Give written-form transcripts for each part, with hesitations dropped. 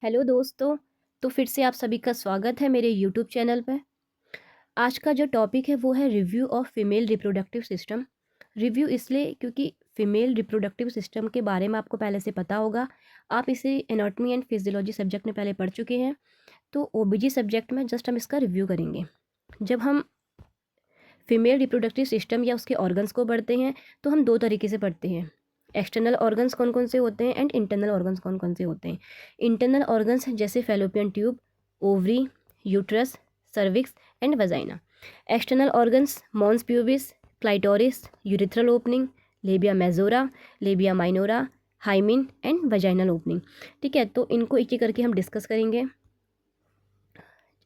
Hello दोस्तों। तो फिर से आप सभी का स्वागत है मेरे यूट्यूब चैनल पर। आज का जो टॉपिक है वो है review of female reproductive system. Review इसलिए क्योंकि फीमेल रिप्रोडक्टिव सिस्टम के बारे में आपको पहले से पता होगा। आप इसे एनाटॉमी एंड फिजियोलॉजी सब्जेक्ट में पहले पढ़ चुके हैं। तो ओबीजी सब्जेक्ट में जस्ट हम इसका रिव्यू करेंगे। जब हम फीमेल रिप्रोडक्टिव सिस्टम या उसके ऑर्गन्स को पढ़ते हैं तो हम दो तरीके से पढ़ते हैं। एक्सटर्नल ऑर्गन्स कौन कौन से होते हैं एंड इंटरनल ऑर्गन्स कौन कौन से होते हैं। इंटरनल ऑर्गन्स जैसे Fallopian tube, ovary, uterus, cervix and vagina. External organs mons pubis, clitoris, urethral opening, labia majora, labia minora, hymen and vaginal opening. ठीक है, तो इनको एक एक करके हम डिस्कस करेंगे।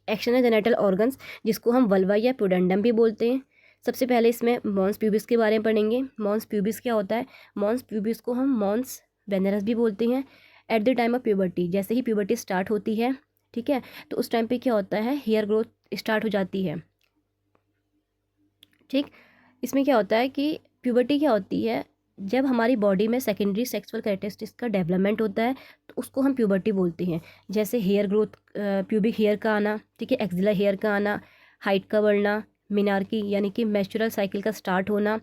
एक्सटर्नल जेनिटल ऑर्गन्स जिसको हम वल्वा या प्यूडेंडम भी बोलते हैं। सबसे पहले इसमें मॉन्स प्यूबिस के बारे में पढ़ेंगे। मॉन्स प्यूबिस क्या होता है? मॉन्स प्यूबिस को हम मॉन्स वेनरस भी बोलते हैं। At the time of puberty, जैसे ही प्यूबर्टी स्टार्ट होती है, ठीक है, तो उस टाइम पे क्या होता है, हेयर ग्रोथ स्टार्ट हो जाती है। ठीक, इसमें क्या होता है कि प्यूबर्टी क्या होती है, जब हमारी बॉडी में सेकेंडरी सेक्सुअल कैरेक्टरिस्टिक्स का डेवलपमेंट होता है तो उसको हम प्यूबर्टी बोलते हैं। जैसे हेयर ग्रोथ, प्यूबिक हेयर का आना, ठीक है, एक्सिलर हेयर का आना, हाइट का बढ़ना, मिनार्की यानी कि मेंस्ट्रुअल साइकिल का स्टार्ट होना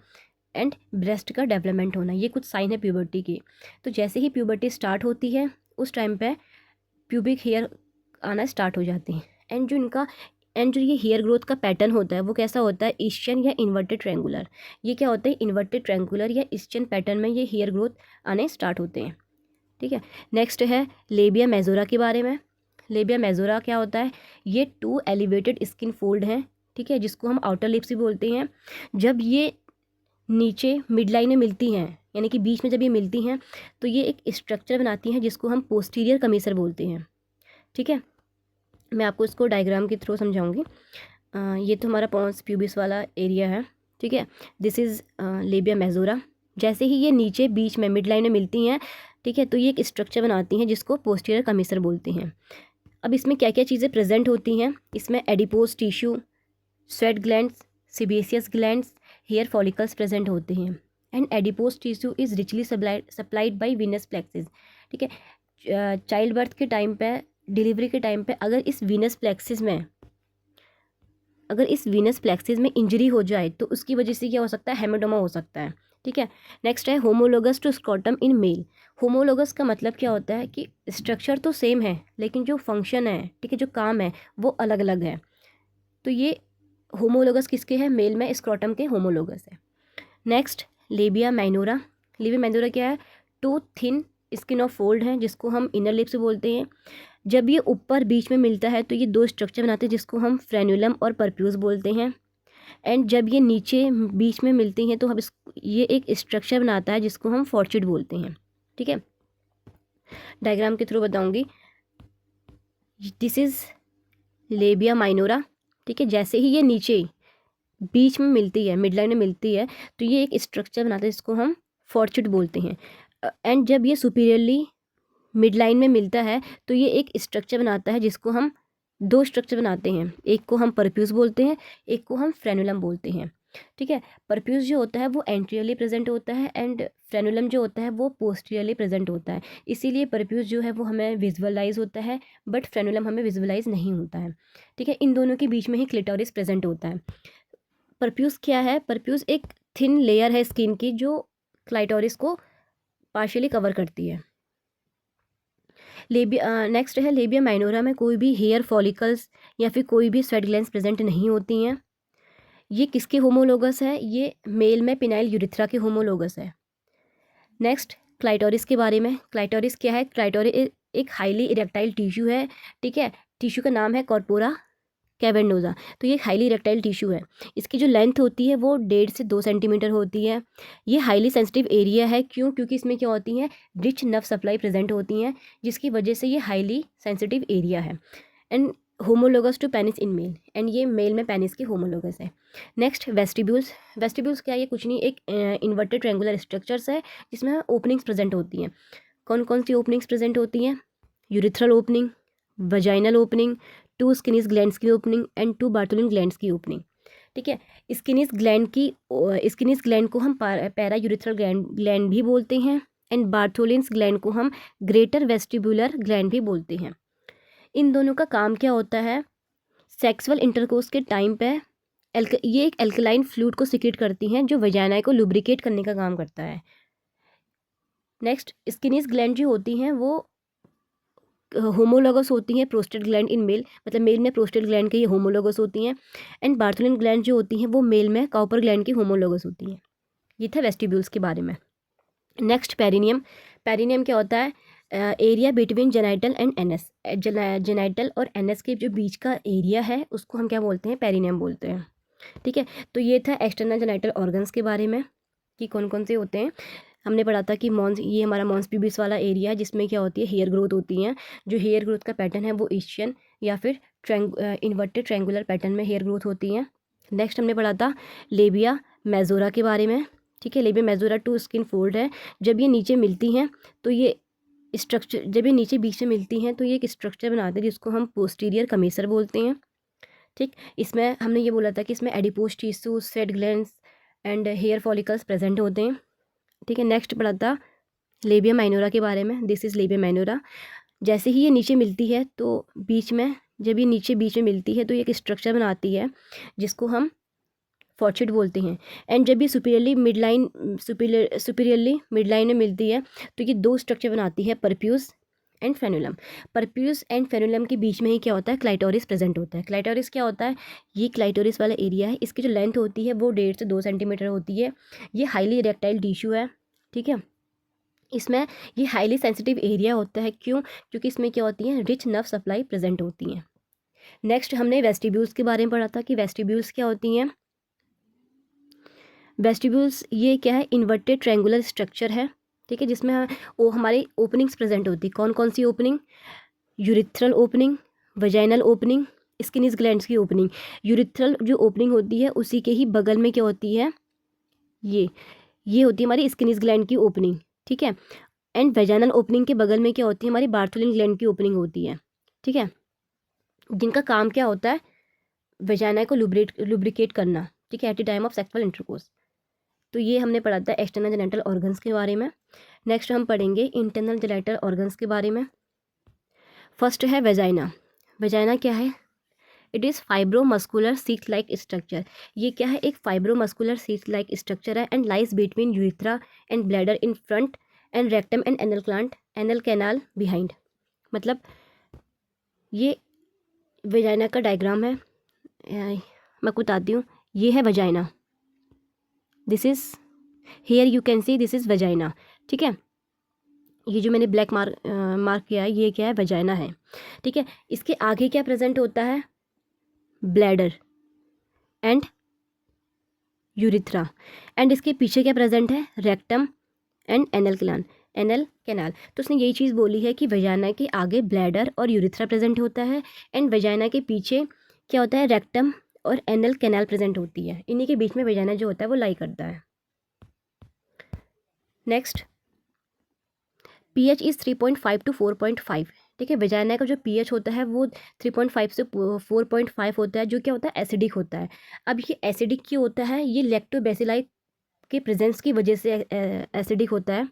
एंड ब्रेस्ट का डेवलपमेंट होना, ये कुछ साइन है प्यूबर्टी की। तो जैसे ही प्यूबर्टी स्टार्ट होती है उस टाइम पे प्यूबिक हेयर आना स्टार्ट हो जाते हैं। एंड जो ये हेयर ग्रोथ का पैटर्न होता है वो कैसा होता है, ईस्चियन या इन्वर्टेड ट्रायंगुलर। ये क्या होता है, इन्वर्टेड ट्रायंगुलर या ईस्चियन पैटर्न में ये हेयर ग्रोथ आने स्टार्ट होते हैं। ठीक है, नेक्स्ट है लेबिया मेजोरा के बारे में। लेबिया मेजोरा क्या होता है, ये टू एलिवेटेड स्किन फोल्ड हैं, ठीक है, जिसको हम आउटर लिप्स भी बोलते हैं। जब ये नीचे मिड लाइन में मिलती हैं, यानी कि बीच में जब ये मिलती हैं तो ये एक स्ट्रक्चर बनाती हैं जिसको हम पोस्टीरियर कमीसर बोलते हैं। ठीक है, मैं आपको इसको डायग्राम के थ्रू समझाऊंगी। ये तो हमारा पॉन्स प्यूबिस वाला एरिया है। ठीक है, दिस इज़ लेबिया मेजोरा। जैसे ही ये नीचे बीच में मिड लाइन में मिलती हैं, ठीक है, तो ये एक स्ट्रक्चर बनाती हैं जिसको पोस्टीरियर कमीसर बोलते हैं। अब इसमें क्या क्या चीज़ें प्रेजेंट होती हैं, इसमें adipose tissue, sweat glands, sebaceous glands, hair follicles present होते हैं। And adipose tissue is richly supplied by venous plexus. ठीक है, चाइल्ड बर्थ के टाइम पे, डिलीवरी के टाइम पे अगर इस वीनस प्लेक्सिस में इंजरी हो जाए तो उसकी वजह से क्या हो सकता है, हेमेटोमा हो सकता है। ठीक है, नेक्स्ट है homologous to scrotum in male. Homologous का मतलब क्या होता है कि स्ट्रक्चर तो सेम है लेकिन जो फंक्शन है, ठीक है, जो काम है वो अलग अलग है। तो ये होमोलोगस किसके हैं, मेल में स्क्रोटम के होमोलोगस है। Next labia minora. Labia minora क्या है, two thin skin of fold हैं जिसको हम इनर लिप्स बोलते हैं। जब ये ऊपर बीच में मिलता है तो ये दो स्ट्रक्चर बनाते हैं जिसको हम फ्रेन्युलम और परप्यूज बोलते हैं। एंड जब ये नीचे बीच में मिलती हैं तो हम ये एक स्ट्रक्चर बनाता है जिसको हम फॉर्चिड बोलते हैं। ठीक है, डायग्राम के थ्रू बताऊंगी। This is labia minora. ठीक है, जैसे ही ये नीचे बीच में मिलती है, मिड लाइन में मिलती है, तो ये एक स्ट्रक्चर बनाता है जिसको हम फॉर्चिड बोलते हैं। एंड जब ये सुपीरियरली मिड लाइन में मिलता है तो ये एक स्ट्रक्चर बनाता है जिसको हम, दो स्ट्रक्चर बनाते हैं, एक को हम परप्यूज बोलते हैं, एक को हम फ्रेनुलम बोलते हैं। ठीक है, परप्यूज जो होता है वो एंटीरियरली प्रेजेंट होता है एंड फ्रेनुलम जो होता है वो पोस्टीरियरली प्रेजेंट होता है। इसीलिए परप्यूज जो है वो हमें विजुअलाइज होता है बट फ्रेनुलम हमें विजुअलाइज नहीं होता है। ठीक है, इन दोनों के बीच में ही क्लिटोरिस प्रेजेंट होता है। परप्यूज क्या है, परप्यूज एक थिन लेयर है स्किन की जो क्लाइटोरिस को पार्शियली कवर करती है। लेबिया नेक्स्ट है लेबिया माइनोरा में कोई भी हेयर फॉलिकल्स या फिर कोई भी स्वेट ग्लैंड्स प्रेजेंट नहीं होती हैं। ये किसके होमोलोगस है, ये मेल में पिनाइल यूरिथ्रा के होमोलोगस है। नेक्स्ट क्लाइटोरिस के बारे में। क्लाइटोरिस क्या है, क्लाइटोरिस एक हाईली इरेक्टाइल टिश्यू है। ठीक है, टिश्यू का नाम है कॉर्पोरा कैवर्नोजा। तो ये हाईली इरेक्टाइल टिश्यू है। इसकी जो लेंथ होती है वो 1.5 से 2 सेंटीमीटर होती है। ये हाईली सेंसिटिव एरिया है, क्यों, क्योंकि इसमें क्या होती हैं, रिच नर्व सप्लाई प्रेजेंट होती हैं जिसकी वजह से ये हाईली सेंसिटिव एरिया है। And homologous to penis in male, and ये मेल में पेनिस की होमोलोगस है। Next vestibules. वेस्टिब्यूल्स क्या है, ये कुछ नहीं, एक इन्वर्टेड ट्रायंगुलर स्ट्रक्चर्स है जिसमें ओपनिंग्स प्रेजेंट होती हैं। कौन कौन सी ओपनिंग्स प्रेजेंट होती हैं, urethral opening, vaginal opening, 2 Skene's glands की ओपनिंग एंड 2 बार्टोलिन ग्लैंड्स की ओपनिंग। ठीक है, स्किनीज ग्लैंड को हम पैरा यूरिथ्रल ग्लैंड भी बोलते हैं एंड बार्थोलिन्स ग्लैंड को हम ग्रेटर वेस्टिबुलर ग्लैंड भी बोलते हैं। इन दोनों का काम क्या होता है, सेक्सुअल इंटरकोर्स के टाइम पे ये एक एल्कलाइन फ्लूइड को सिक्रेट करती हैं जो वजाइना को लुब्रिकेट करने का काम करता है। नेक्स्ट, स्किनीज ग्लैंड जो होती हैं वो होमोलोगस होती हैं प्रोस्टेट ग्लैंड इन मेल, मतलब मेल में प्रोस्टेट ग्लैंड के ये होमोलोगस होती हैं, एंड बार्थोलिन ग्लैंड जो होती हैं वो मेल में काउपर ग्लैंड की होमोलोगस होती हैं। ये था वेस्टिब्यूल्स के बारे में। Next, perineum. पेरिनियम क्या होता है, area between genital and NS. Genital और एनएस के जो बीच का एरिया है उसको हम क्या बोलते हैं, पेरिनियम बोलते हैं। ठीक है, तो ये था एक्सटर्नल जेनाइटल ऑर्गन्स के बारे में कि कौन कौन से होते हैं। हमने पढ़ा था कि ये हमारा मॉन्स प्यूबिस वाला एरिया है जिसमें क्या होती है, हेयर ग्रोथ होती है। जो हेयर ग्रोथ का पैटर्न है वो एशियन या फिर इन्वर्टेड ट्रायंगुलर पैटर्न में हेयर ग्रोथ होती है। नेक्स्ट हमने पढ़ा था लेबिया मेजोरा के बारे में। ठीक है, लेबिया मेजोरा 2 स्किन फोल्ड है। जब ये नीचे मिलती हैं तो ये स्ट्रक्चर, जब ये नीचे बीच में मिलती हैं तो ये एक स्ट्रक्चर बनाते हैं जिसको हम पोस्टीरियर कमेसर बोलते हैं। ठीक, इसमें हमने ये बोला था कि इसमें adipose tissue, sweat glands and hair follicles present होते हैं। ठीक है, नेक्स्ट पढ़ा था लेबिया माइनोरा के बारे में। This is labia minora. जैसे ही ये नीचे मिलती है तो बीच में, जब ये नीचे बीच में मिलती है तो ये एक स्ट्रक्चर बनाती है जिसको हम फॉर्चिड बोलते हैं। एंड जब ये सुपीरियरली मिडलाइन में मिलती है तो ये 2 स्ट्रक्चर बनाती है, परप्यूस एंड फेनुलम। परप्यूस एंड फेनुलम के बीच में ही क्या होता है, क्लाइटोरिस प्रेजेंट होता है। क्लाइटोरिस क्या होता है, ये क्लाइटोरिस वाला एरिया है। इसकी जो लेंथ होती है वो 1.5 से 2 सेंटीमीटर होती है। ये हाईली इरेक्टाइल टिश्यू है। ठीक है, इसमें ये हाईली सेंसिटिव एरिया होता है। क्यों, क्योंकि इसमें क्या होती है, रिच नर्व सप्लाई प्रेजेंट होती हैं। नेक्स्ट हमने वेस्टिब्यूल्स के बारे में पढ़ा था कि वेस्टिब्यूल्स क्या होती हैं। वेस्टिब्यूल्स ये क्या है, इन्वर्टेड ट्रायंगुलर स्ट्रक्चर है। ठीक है, जिसमें वो हमारी ओपनिंग्स प्रेजेंट होती है। कौन कौन सी opening, urethral opening, vaginal opening, Skene's glands की ओपनिंग। यूरिथ्रल जो ओपनिंग होती है उसी के ही बगल में क्या होती है, ये होती है हमारी स्किनीज ग्लैंड की ओपनिंग। ठीक है, एंड वेजाइनल ओपनिंग के बगल में क्या होती है, हमारी बार्थोलिन ग्लैंड की ओपनिंग होती है। ठीक है, जिनका काम क्या होता है, वेजाइना को लुब्रिकेट करना। ठीक है, at the time of sexual intercourse. तो ये हमने पढ़ा था एक्सटर्नल जेनिटल ऑर्गन्स के बारे में। नेक्स्ट हम पढ़ेंगे इंटरनल जेनिटल ऑर्गन्स के बारे में। फर्स्ट है वेजाइना। वेजाइना क्या है, it is fibromuscular seat like structure. ये क्या है, एक फाइब्रोमस्कुलर सीट लाइक स्ट्रक्चर है and lies between urethra and bladder in front end rectum and anal canal behind. मतलब ये वेजाइना का डायग्राम है, मैं बताती हूँ। ये है vagina, this is here you can see this is vagina. ठीक है, ये जो मैंने ब्लैक मार्क किया है ये क्या है, वेजाइना है। ठीक है, इसके आगे क्या प्रेजेंट होता है, ब्लैडर एंड यूरिथ्रा, एंड इसके पीछे क्या प्रेजेंट है, रेक्टम एंड एनल कैनाल। तो उसने यही चीज़ बोली है कि वेजाइना के आगे ब्लैडर और यूरिथ्रा प्रेजेंट होता है एंड वेजाइना के पीछे क्या होता है, रेक्टम और एनल कैनाल प्रेजेंट होती है। इन्हीं के बीच में वेजाइना जो होता है वो लाई करता है। Next, pH is 3.5 to 4.5। ठीक है, वेजाइना का जो pH होता है वो 3.5 से 4.5 होता है, जो क्या होता है, एसिडिक होता है। अब ये एसिडिक क्यों होता है, ये लैक्टोबैसिलाई के प्रेजेंस की वजह से एसिडिक होता है।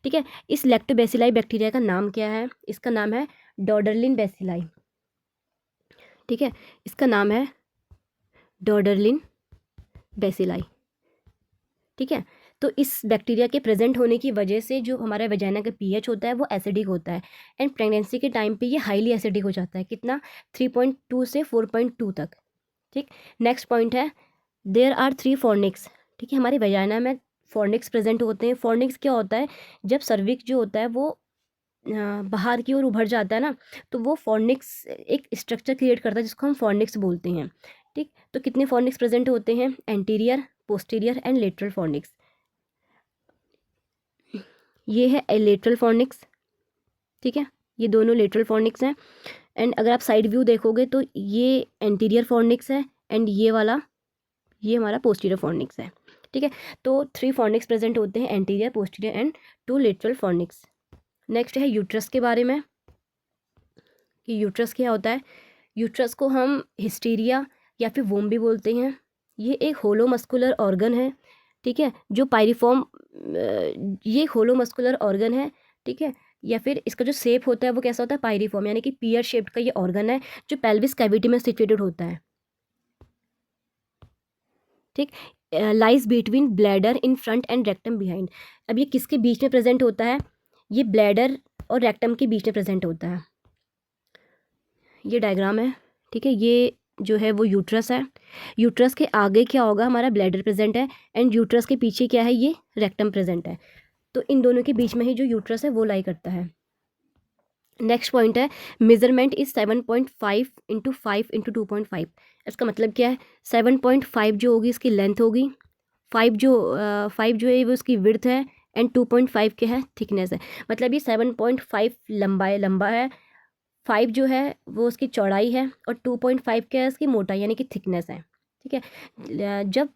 ठीक है, इस लैक्टोबैसिलाई बैक्टीरिया का नाम क्या है, इसका नाम है डॉर्डरलिन बैसिलाई। ठीक है, इसका नाम है डॉर्डरलिन बैसिलाई। ठीक है, तो इस बैक्टीरिया के प्रेजेंट होने की वजह से जो हमारा वेजाइना का pH होता है वो एसिडिक होता है एंड प्रेगनेंसी के टाइम पे ये हाईली एसिडिक हो जाता है। कितना, 3.2 से 4.2 तक। ठीक, नेक्स्ट पॉइंट है देयर आर 3 फॉर्निक्स। ठीक है, हमारे वेजाइना में फॉर्निक्स प्रेजेंट होते हैं। फॉर्निक्स क्या होता है, जब सर्विक्स जो होता है वो बाहर की ओर उभर जाता है ना, तो वो फॉर्निक्स एक स्ट्रक्चर क्रिएट करता है जिसको हम फॉर्निक्स बोलते हैं। ठीक, तो कितने फॉर्निक्स प्रेजेंट होते हैं, anterior, posterior and lateral fornix. ये है लेटरल फॉर्निक्स। ठीक है, ये दोनों लेटरल फॉर्निक्स हैं एंड अगर आप साइड व्यू देखोगे तो ये एंटीरियर फॉर्निक्स है एंड ये वाला ये हमारा पोस्टीरियर फॉर्निक्स है। ठीक है, तो 3 फॉर्निक्स प्रेजेंट होते हैं, anterior, posterior and 2 lateral fornix. Next है यूट्रस के बारे में कि यूट्रस क्या होता है। यूट्रस को हम हिस्टीरिया या फिर वोम भी बोलते हैं। ये एक होलो मस्कुलर ऑर्गन है। ठीक है, जो पायरिफॉर्म ये होलो मस्कुलर ऑर्गन है, ठीक है। या फिर इसका जो शेप होता है वो कैसा होता है, पायरीफॉर्म, यानी कि पियर शेप्ड का ये ऑर्गन है जो पेल्विस कैविटी में सिचुएटेड होता है, ठीक। Lies between bladder in front end rectum behind. अब ये किसके बीच में प्रेजेंट होता है, ये ब्लैडर और रेक्टम के बीच में प्रेजेंट होता है। ये डायग्राम है, ठीक है। ये जो है वो यूट्रस है। यूट्रस के आगे क्या होगा, हमारा ब्लैडर प्रेजेंट है, एंड यूट्रस के पीछे क्या है, ये रेक्टम प्रेजेंट है। तो इन दोनों के बीच में ही जो यूट्रस है वो लाई करता है। नेक्स्ट पॉइंट है मेजरमेंट इज 7.5 इंटू 5 इंटू 2.5। इसका मतलब क्या है, 7.5 जो होगी इसकी लेंथ होगी, 5 जो है वो उसकी विड्थ है, एंड 2.5 क्या है, थिकनेस है। मतलब ये 7.5 लंबा है, 5 जो है वो उसकी चौड़ाई है, और 2.5 क्या है इसकी मोटाई यानी कि थिकनेस है, ठीक है। जब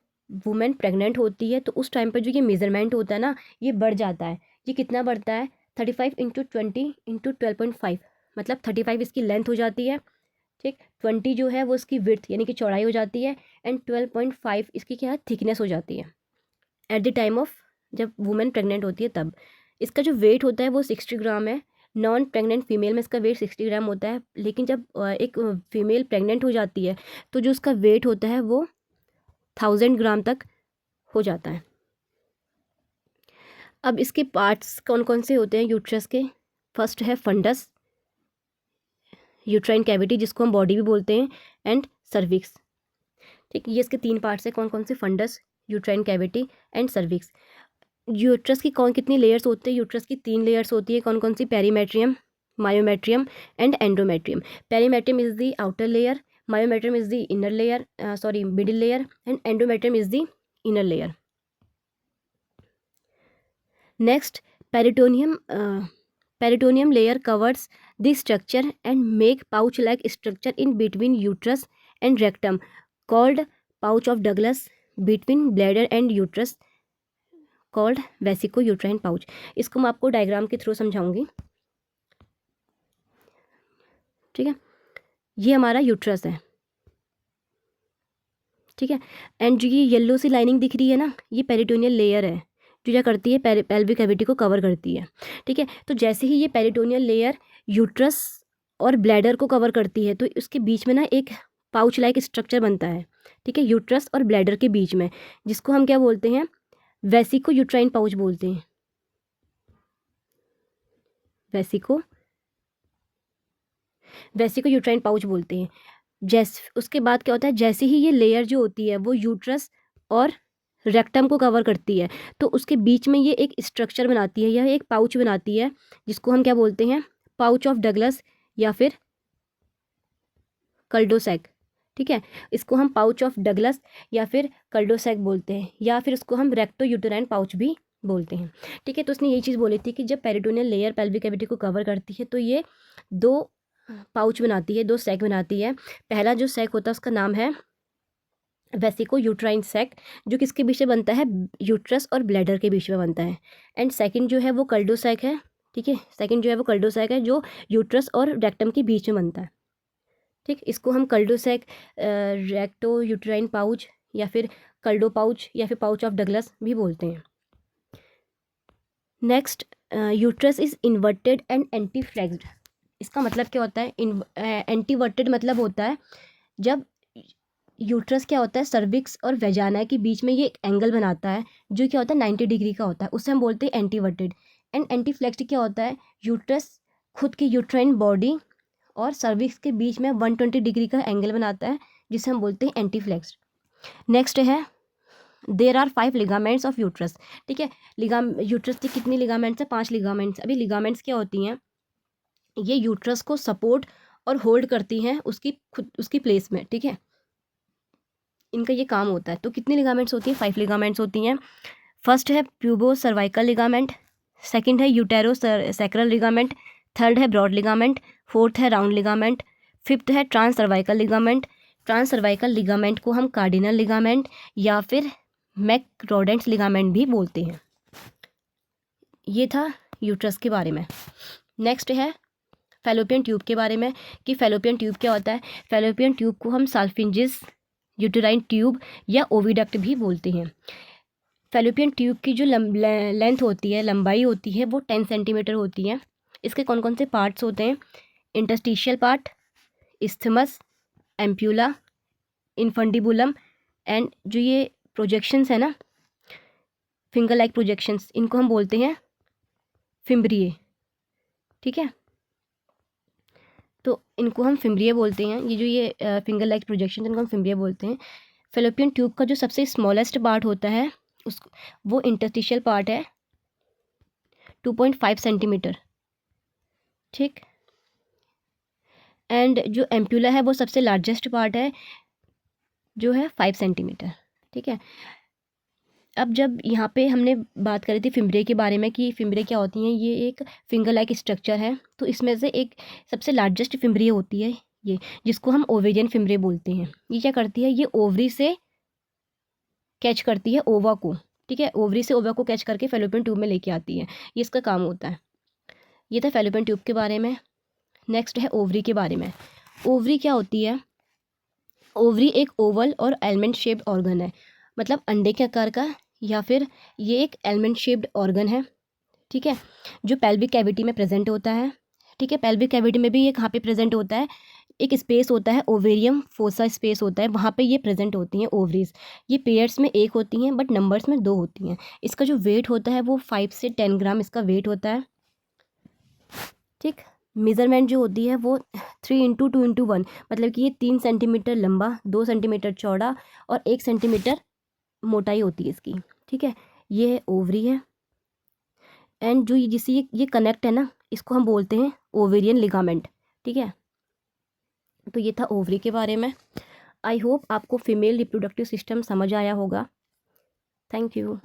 वुमेन प्रेग्नेंट होती है तो उस टाइम पर जो ये मेज़रमेंट होता है ना, ये बढ़ जाता है। ये कितना बढ़ता है, 35 इंटू 20 इंटू 12.5, मतलब 35 इसकी लेंथ हो जाती है, ठीक। 20 जो है वो इसकी विड्थ यानी कि चौड़ाई हो जाती है, एंड 12.5 इसकी क्या है, थिकनेस हो जाती है एट द टाइम ऑफ जब वुमेन प्रेग्नेंट होती है तब। इसका जो वेट होता है वो 60 ग्राम है। नॉन प्रेग्नेंट फीमेल में इसका वेट 60 ग्राम होता है, लेकिन जब एक फीमेल प्रेग्नेंट हो जाती है तो जो उसका वेट होता है वो 1000 ग्राम तक हो जाता है। अब इसके पार्ट्स कौन कौन से होते हैं यूट्रस के। फर्स्ट है फंडस, यूट्राइन कैविटी जिसको हम बॉडी भी बोलते हैं, एंड सर्विक्स, ठीक। ये इसके 3 पार्ट्स हैं, कौन कौन से, fundus, uterine cavity and cervix. Uterus की कितनी लेयर्स होती है, यूट्रस की 3 लेयर्स होती है, कौन कौन सी, perimetrium, myometrium and endometrium. Perimetrium is the outer layer, myometrium is the inner layer, middle layer, and endometrium is the inner layer. Next peritoneum layer covers the structure and make pouch like structure in between uterus and rectum called pouch of Douglas, between bladder and uterus called vesico-uterine pouch। इसको मैं आपको diagram के through समझाऊंगी, ठीक है। ये हमारा uterus है, ठीक है, एंड जो ये येलो सी लाइनिंग दिख रही है ना, ये पेरिटोनियल लेयर है जो क्या करती है, पेल्विक कैविटी को कवर करती है, ठीक है। तो जैसे ही ये पेरिटोनियल लेयर यूट्रस और ब्लैडर को कवर करती है तो उसके बीच में ना एक पाउच लाइक स्ट्रक्चर बनता है, ठीक है, यूट्रस और ब्लैडर के बीच में, जिसको हम क्या बोलते हैं, वेसिको यूट्राइन पाउच बोलते हैं, वेसिको यूट्राइन पाउच बोलते हैं। उसके बाद क्या होता है, जैसे ही ये लेयर जो होती है वो यूट्रस और रेक्टम को कवर करती है तो उसके बीच में ये एक स्ट्रक्चर बनाती है, यह एक पाउच बनाती है जिसको हम क्या बोलते हैं, पाउच ऑफ डगलस या फिर कल्डोसैक, ठीक है। इसको हम पाउच ऑफ डगलस या फिर कल्डोसैक बोलते हैं, या फिर इसको हम रेक्टो यूटेराइन पाउच भी बोलते हैं, ठीक है। तो उसने यही चीज़ बोली थी कि जब पेरिटोनियल लेयर पेल्विक कैविटी को कवर करती है तो ये 2 पाउच बनाती है, 2 सैक बनाती है। पहला जो सैक होता है उसका नाम है वेसिको यूट्राइन सैक, जो किसके बीच में बनता है, यूट्रस और ब्लैडर के बीच में बनता है। एंड सेकंड जो है वो कल्डोसैक है, ठीक है, सेकंड जो है वो कल्डोसैक है जो यूट्रस और रेक्टम के बीच में बनता है, ठीक। इसको हम कल्डोसैक, रेक्टो यूट्राइन पाउच या फिर कल्डो पाउच या फिर पाउच ऑफ डगलस भी बोलते हैं। Next, uterus is inverted and anteflexed. इसका मतलब क्या होता है, एंटीवर्टेड मतलब होता है जब यूट्रस क्या होता है, सर्विक्स और वेजाना के बीच में ये एक एंगल बनाता है जो क्या होता है 90 डिग्री का होता है, उससे हम बोलते हैं एंटीवर्टेड। एंड एंटीफ्लेक्स्ड क्या होता है, यूट्रस खुद की यूट्राइन बॉडी और सर्विक्स के बीच में 120 डिग्री का एंगल बनाता है जिसे हम बोलते हैं एंटीफ्लेक्स्ड। नेक्स्ट है there are 5 ligaments of uterus, ठीक है। यूट्रस के कितने लिगामेंट्स हैं, 5 लिगामेंट्स। अभी लिगामेंट्स क्या होती हैं, ये यूट्रस को सपोर्ट और होल्ड करती हैं उसकी प्लेस में, ठीक है, इनका ये काम होता है। तो कितनी लिगामेंट्स होती हैं, 5 लिगामेंट्स होती हैं। फर्स्ट है प्यूबो सर्वाइकल लिगामेंट, सेकंड है यूटेरो सैक्रल लिगामेंट, थर्ड है ब्रॉड लिगामेंट, फोर्थ है राउंड लिगामेंट, फिफ्थ है transcervical ligament. Transcervical ligament को हम कार्डिनल लिगामेंट या फिर मैकरोडेंट्स लिगामेंट भी बोलते हैं। ये था यूट्रस के बारे में। नेक्स्ट है फैलोपियन ट्यूब के बारे में कि फैलोपियन ट्यूब क्या होता है। फैलोपियन ट्यूब को हम साल्फिंजिस यूटेराइन ट्यूब या ओविडक्ट भी बोलते हैं। फेलोपियन ट्यूब की जो लेंथ होती है, लंबाई होती है, वो 10 सेंटीमीटर होती है। इसके कौन कौन से पार्ट्स होते हैं? Interstitial part, isthmus, ampulla, infundibulum and जो ये प्रोजेक्शंस है ना, फिंगर लाइक प्रोजेक्शंस, इनको हम बोलते हैं फिम्ब्रिए। ठीक है, तो इनको हम फिम्ब्रिए बोलते हैं। ये जो ये फिंगर लाइक प्रोजेक्शन, इनको हम फिम्ब्रिए बोलते हैं। फेलोपियन ट्यूब का जो सबसे स्मॉलेस्ट पार्ट होता है उस वो इंटरस्टिशियल पार्ट है, 2.5 सेंटीमीटर। ठीक, एंड जो एम्प्यूला है वो सबसे लार्जेस्ट पार्ट है, जो है 5 सेंटीमीटर। ठीक है, अब जब यहाँ पे हमने बात करी थी फिम्ब्रे के बारे में कि फिम्ब्रे क्या होती हैं, ये एक फिंगर लाइक स्ट्रक्चर है। तो इसमें से एक सबसे लार्जेस्ट फिम्ब्रे होती है ये, जिसको हम ओवेरियन फिम्ब्रे बोलते हैं। ये क्या करती है? ये ओवरी से कैच करती है ओवा को। ठीक है, ओवरी से ओवा को कैच करके फेलोपियन ट्यूब में लेके आती है, ये इसका काम होता है। ये था फेलोपियन ट्यूब के बारे में। नेक्स्ट है ओवरी के बारे में। ओवरी क्या होती है? ओवरी एक ओवल और एलमेंट शेप्ड ऑर्गन है, मतलब अंडे के आकार का, या फिर ये एक एलमेंट शेप्ड ऑर्गन है। ठीक है, जो पेल्विक कैविटी में प्रेजेंट होता है। ठीक है, पेल्विक कैविटी में भी ये कहाँ पे प्रेजेंट होता है? एक स्पेस होता है, ओवेरियम फोसा स्पेस होता है, वहाँ पे ये प्रेजेंट होती हैं ओवरीज। ये पेयर्स में एक होती हैं, बट नंबर्स में 2 होती हैं। इसका जो वेट होता है वो 5 से 10 ग्राम इसका वेट होता है। ठीक, मेज़रमेंट जो होती है वो 3x2x1, मतलब कि ये 3 सेंटीमीटर लंबा, 2 सेंटीमीटर चौड़ा और 1 सेंटीमीटर मोटाई होती है इसकी। ठीक है, ये ओवरी है। एंड जो जिससे ये कनेक्ट है ना, इसको हम बोलते हैं ओवेरियन लिगामेंट। ठीक है, तो ये था ओवरी के बारे में। आई होप आपको फीमेल रिप्रोडक्टिव सिस्टम समझ आया होगा। Thank you.